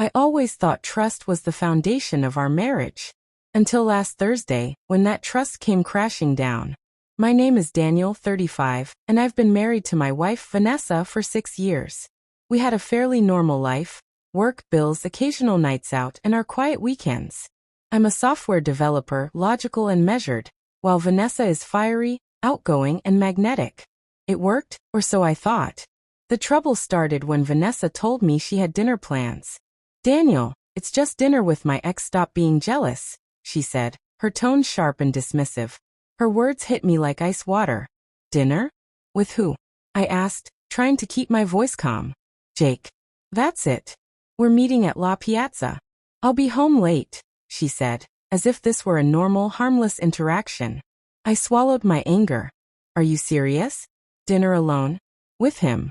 I always thought trust was the foundation of our marriage. Until last Thursday, when that trust came crashing down. My name is Daniel, 35, and I've been married to my wife, Vanessa, for 6 years. We had a fairly normal life: work, bills, occasional nights out, and our quiet weekends. I'm a software developer, logical and measured, while Vanessa is fiery, outgoing, and magnetic. It worked, or so I thought. The trouble started when Vanessa told me she had dinner plans. "Daniel, it's just dinner with my ex. Stop being jealous," she said, her tone sharp and dismissive. Her words hit me like ice water. "Dinner? With who?" I asked, trying to keep my voice calm. "Jake." "That's it. We're meeting at La Piazza. I'll be home late," she said, as if this were a normal, harmless interaction. I swallowed my anger. "Are you serious? Dinner alone? With him?"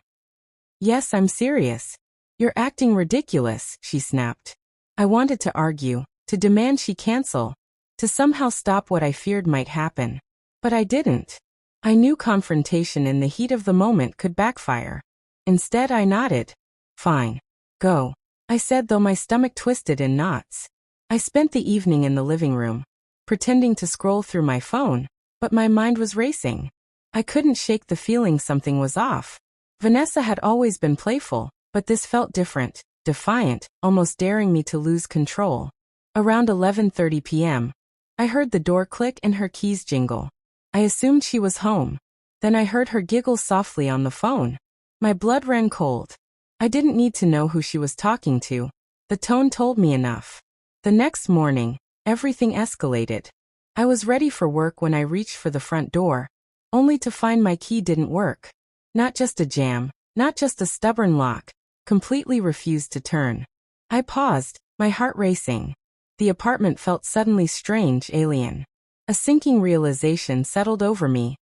"Yes, I'm serious." "You're acting ridiculous," she snapped. I wanted to argue, to demand she cancel, to somehow stop what I feared might happen. But I didn't. I knew confrontation in the heat of the moment could backfire. Instead, I nodded. "Fine. Go," I said, though my stomach twisted in knots. I spent the evening in the living room, pretending to scroll through my phone, but my mind was racing. I couldn't shake the feeling something was off. Vanessa had always been playful, but this felt different, defiant, almost daring me to lose control. Around 11:30 p.m., I heard the door click and her keys jingle. I assumed she was home. Then I heard her giggle softly on the phone. My blood ran cold. I didn't need to know who she was talking to. The tone told me enough. The next morning, everything escalated. I was ready for work when I reached for the front door, only to find my key didn't work. Not just a jam, not just a stubborn lock, completely refused to turn. I paused, my heart racing. The apartment felt suddenly strange, alien. A sinking realization settled over me.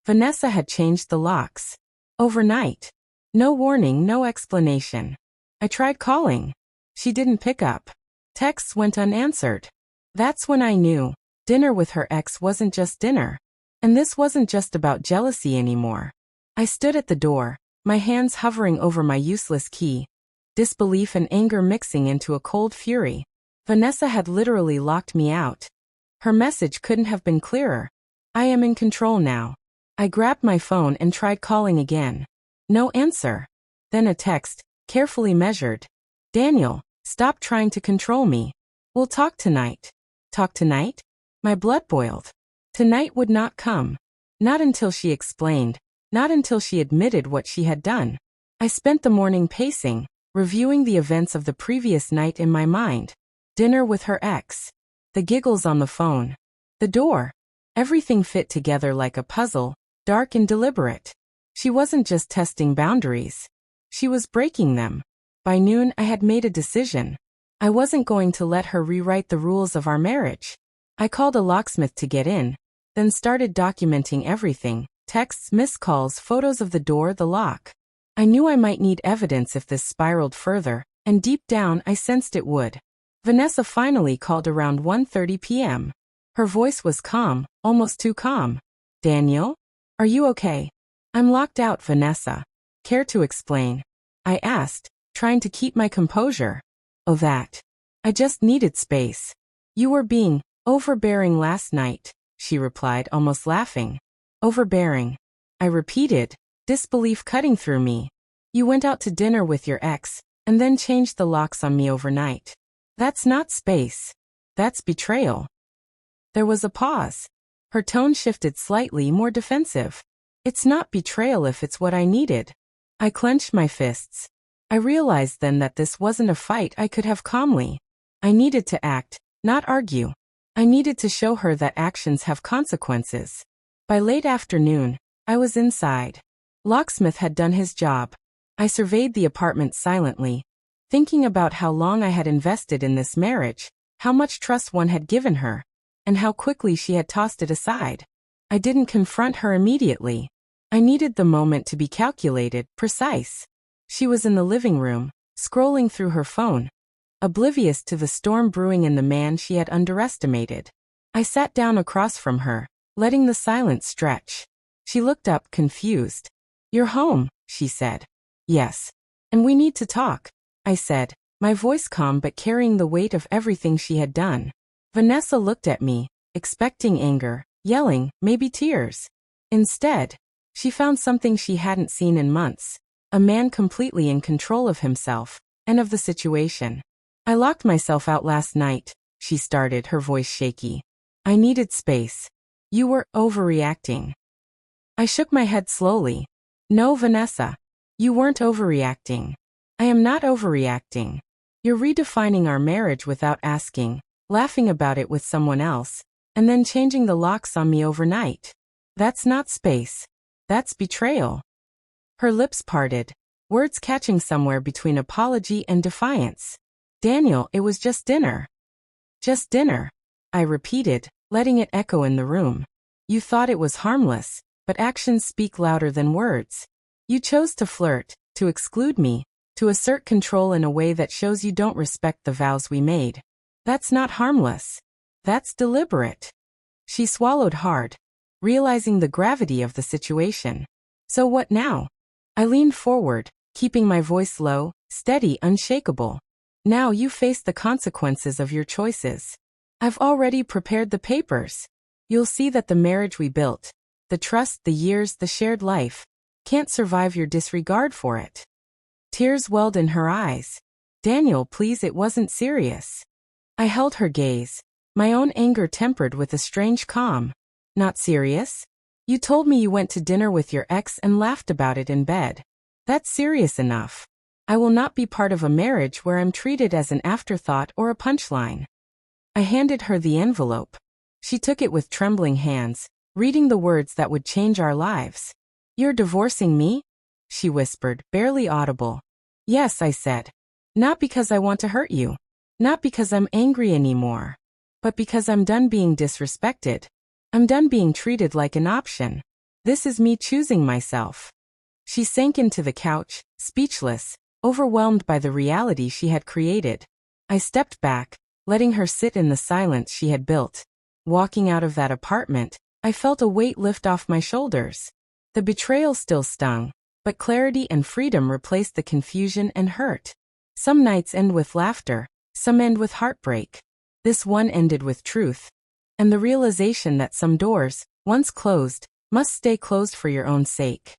Vanessa had changed the locks. Overnight. No warning, no explanation. I tried calling. She didn't pick up. Texts went unanswered. That's when I knew. Dinner with her ex wasn't just dinner. And this wasn't just about jealousy anymore. I stood at the door, my hands hovering over my useless key. Disbelief and anger mixing into a cold fury. Vanessa had literally locked me out. Her message couldn't have been clearer. "I am in control now." I grabbed my phone and tried calling again. No answer. Then a text, carefully measured. "Daniel, stop trying to control me. We'll talk tonight." Talk tonight? My blood boiled. Tonight would not come. Not until she explained. Not until she admitted what she had done. I spent the morning pacing, reviewing the events of the previous night in my mind. Dinner with her ex. The giggles on the phone. The door. Everything fit together like a puzzle, dark and deliberate. She wasn't just testing boundaries. She was breaking them. By noon, I had made a decision. I wasn't going to let her rewrite the rules of our marriage. I called a locksmith to get in, then started documenting everything: texts, missed calls, photos of the door, the lock. I knew I might need evidence if this spiraled further, and deep down I sensed it would. Vanessa finally called around 1:30 p.m. Her voice was calm, almost too calm. "Daniel? Are you okay?" "I'm locked out, Vanessa." "Care to explain?" I asked, trying to keep my composure. "Oh, that. I just needed space." "You were being overbearing last night," she replied, almost laughing. "Overbearing?" I repeated, disbelief cutting through me. "You went out to dinner with your ex, and then changed the locks on me overnight. That's not space. That's betrayal." There was a pause. Her tone shifted slightly, more defensive. "It's not betrayal if it's what I needed." I clenched my fists. I realized then that this wasn't a fight I could have calmly. I needed to act, not argue. I needed to show her that actions have consequences. By late afternoon, I was inside. Locksmith had done his job. I surveyed the apartment silently, thinking about how long I had invested in this marriage, how much trust one had given her, and how quickly she had tossed it aside. I didn't confront her immediately. I needed the moment to be calculated, precise. She was in the living room, scrolling through her phone, oblivious to the storm brewing in the man she had underestimated. I sat down across from her, letting the silence stretch. She looked up, confused. "You're home," she said. "Yes. And we need to talk," I said, my voice calm but carrying the weight of everything she had done. Vanessa looked at me, expecting anger, yelling, maybe tears. Instead, she found something she hadn't seen in months, a man completely in control of himself and of the situation. I locked myself out last night, she started, her voice shaky. I needed space. You were overreacting. I shook my head slowly. No, Vanessa. You weren't overreacting. I am not overreacting. You're redefining our marriage without asking, laughing about it with someone else, and then changing the locks on me overnight. That's not space. That's betrayal. Her lips parted, words catching somewhere between apology and defiance. Daniel, it was just dinner. Just dinner, I repeated, letting it echo in the room. You thought it was harmless, but actions speak louder than words. You chose to flirt, to exclude me, to assert control in a way that shows you don't respect the vows we made. That's not harmless. That's deliberate. She swallowed hard, realizing the gravity of the situation. So what now? I leaned forward, keeping my voice low, steady, unshakable. Now you face the consequences of your choices. I've already prepared the papers. You'll see that the marriage we built, the trust, the years, the shared life, can't survive your disregard for it. Tears welled in her eyes. Daniel, please, it wasn't serious. I held her gaze, my own anger tempered with a strange calm. Not serious? You told me you went to dinner with your ex and laughed about it in bed. That's serious enough. I will not be part of a marriage where I'm treated as an afterthought or a punchline. I handed her the envelope. She took it with trembling hands, reading the words that would change our lives. You're divorcing me? She whispered, barely audible. Yes, I said. Not because I want to hurt you. Not because I'm angry anymore. But because I'm done being disrespected. I'm done being treated like an option. This is me choosing myself. She sank into the couch, speechless, overwhelmed by the reality she had created. I stepped back, letting her sit in the silence she had built. Walking out of that apartment, I felt a weight lift off my shoulders. The betrayal still stung, but clarity and freedom replaced the confusion and hurt. Some nights end with laughter, some end with heartbreak. This one ended with truth. And the realization that some doors, once closed, must stay closed for your own sake.